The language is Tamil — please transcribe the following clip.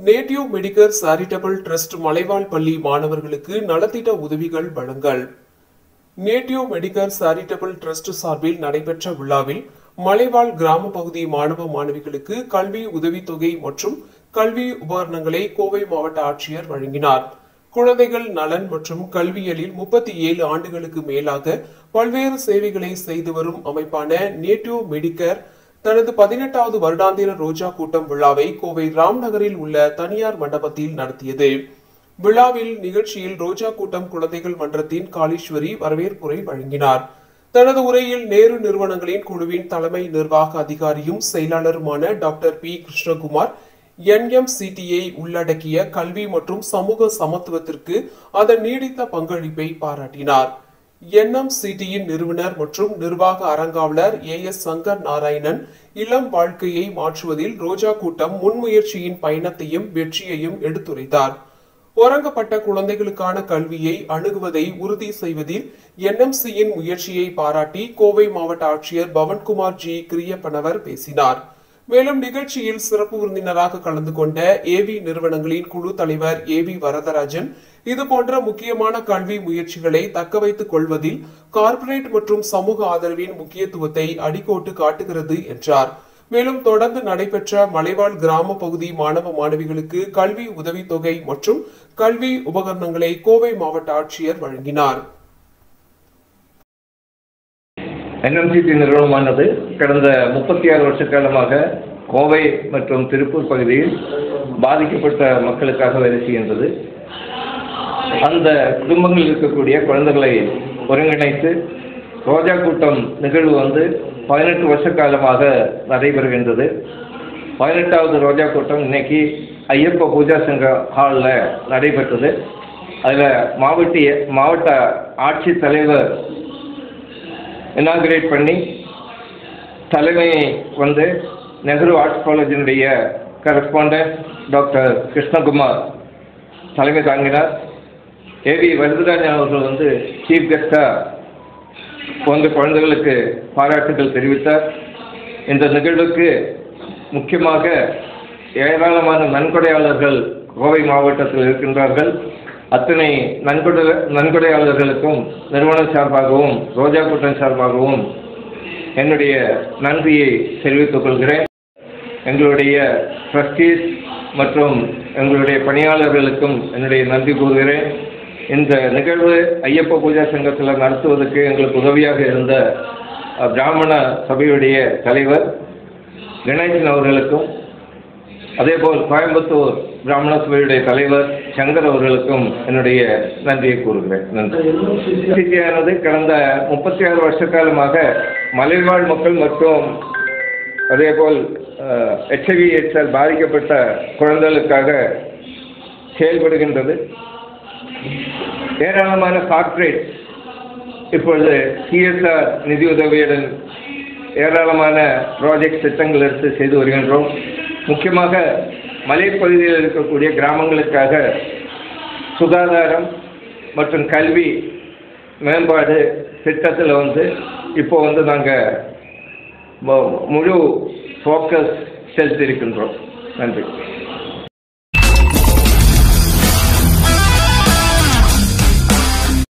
நேட்டிவ் மெடிக்கல் சாரிட்டபிள் ட்ரஸ்ட் மலைவாழ் பள்ளி மாணவர்களுக்கு நலத்திட்ட உதவிகள் வழங்கல். நேட்டிவ் மெடிக்கல் சாரிட்டபிள் ட்ரஸ்ட் சார்பில் நடைபெற்ற விழாவில் மலைவாழ் கிராம பகுதி மாணவ மாணவிகளுக்கு கல்வி உதவித்தொகை மற்றும் கல்வி உபகரணங்களை கோவை மாவட்ட ஆட்சியர் வழங்கினார். குழந்தைகள் நலன் மற்றும் கல்வியலில் 37 ஆண்டுகளுக்கு மேலாக பல்வேறு சேவைகளை செய்து வரும் அமைப்பான நேட்டிவ் மெடிக்கர் தனது 18வது வருடாந்திர ரோஜா கூட்டம் விழாவை கோவை ராம்நகரில் உள்ள தனியார் மண்டபத்தில் நடத்தியது. விழாவில் நிகழ்ச்சியில் ரோஜா கூட்டம் குழந்தைகள் மன்றத்தின் காளீஸ்வரி வரவேற்புரை வழங்கினார். தனது உரையில் நேரு நிறுவனங்களின் குழுவின் தலைமை நிர்வாக அதிகாரியும் செயலாளருமான டாக்டர் பி கிருஷ்ணகுமார் NMCTயை உள்ளடக்கிய கல்வி மற்றும் சமூக சமத்துவத்திற்கு அதன் நீடித்த பங்களிப்பை பாராட்டினார். NMCTயின் நிறுவனர் மற்றும் நிர்வாக அறங்காவலர் AS சங்கர் நாராயணன் இளம் வாழ்க்கையை மாற்றுவதில் ரோஜா கூட்டம் முன்முயற்சியின் பயணத்தையும் வெற்றியையும் எடுத்துரைத்தார். ஒரங்கப்பட்ட குழந்தைகளுக்கான கல்வியை அணுகுவதை உறுதி செய்வதில் NMCயின் முயற்சியை பாராட்டி கோவை மாவட்ட ஆட்சியர் பவன்குமார் ஜி கிரியப்பனவர் பேசினார். மேலும் நிகழ்ச்சியில் சிறப்பு விருந்தினராக கலந்து கொண்ட AV நிறுவனங்களின் குழு தலைவர் AV வரதராஜன் இதுபோன்ற முக்கியமான கல்வி முயற்சிகளை தக்க வைத்துக் கொள்வதில் கார்ப்பரேட் மற்றும் சமூக ஆதரவின் முக்கியத்துவத்தை அடிக்கோட்டு காட்டுகிறது என்றார். மேலும் தொடர்ந்து நடைபெற்ற மலைவாழ் கிராம பகுதி மாணவ மாணவிகளுக்கு கல்வி உதவித்தொகை மற்றும் கல்வி உபகரணங்களை கோவை மாவட்ட ஆட்சியர் வழங்கினார். NMCT நிறுவனமானது கடந்த 36 வருஷ காலமாக கோவை மற்றும் திருப்பூர் பகுதியில் பாதிக்கப்பட்ட மக்களுக்காக வேலை செய்கின்றது. அந்த குடும்பங்களில் இருக்கக்கூடிய குழந்தைகளை ஒருங்கிணைத்து ரோஜா கூட்டம் நிகழ்வு 18 வருஷ காலமாக நடைபெறுகின்றது. 18வது ரோஜா கூட்டம் இன்னைக்கு ஐயப்ப பூஜா சங்க ஹாலில் நடைபெற்றது. அதில் மாவட்ட ஆட்சித்தலைவர் இனாகிரேட் பண்ணி தலைமையை நெஹ்ரு ஆர்ட்ஸ் காலேஜினுடைய கரஸ்பாண்டன்ட் டாக்டர் கிருஷ்ணகுமார் தலைமை தாங்கினார். AV வரதராஜன் அவர்கள் சீஃப் கெஸ்டாக குழந்தைகளுக்கு பாராட்டுகள் தெரிவித்தார். இந்த நிகழ்வுக்கு முக்கியமாக ஏராளமான நன்கொடையாளர்கள் கோவை மாவட்டத்தில் இருக்கின்றார்கள். அத்தனை நன்கொடையாளர்களுக்கும் நிறுவனம் சார்பாகவும் ரோஜா கூட்டம் சார்பாகவும் என்னுடைய நன்றியை தெரிவித்துக் கொள்கிறேன். எங்களுடைய ட்ரஸ்டீஸ் மற்றும் எங்களுடைய பணியாளர்களுக்கும் என்னுடைய நன்றி கூறுகிறேன். இந்த நிகழ்வு ஐயப்ப பூஜா சங்கத்தில் நடத்துவதற்கு எங்களுக்கு உதவியாக இருந்த பிராமண சபையுடைய தலைவர் கணேசன் அவர்களுக்கும் அதேபோல் கோயம்புத்தூர் பிராமண சபையுடைய தலைவர் சங்கர் அவர்களுக்கும் என்னுடைய நன்றியை கூறுகிறேன். நன்றி. NMCT கடந்த 36 வருஷ காலமாக மலைவாழ் மக்கள் மற்றும் அதேபோல் HIV/AIDS பாதிக்கப்பட்ட குழந்தைகளுக்காக செயல்படுகின்றது. ஏராளமான கார்ப்பரேட் இப்பொழுது CSR நிதியுதவியுடன் ஏராளமான ப்ராஜெக்ட் திட்டங்கள் எடுத்து செய்து வருகின்றோம். முக்கியமாக மலைப்பகுதியில் இருக்கக்கூடிய கிராமங்களுக்காக சுகாதாரம் மற்றும் கல்வி மேம்பாடு திட்டத்தில் இப்போ நாங்கள் முழு ஃபோக்கஸ் செலுத்தியிருக்கின்றோம். நன்றி.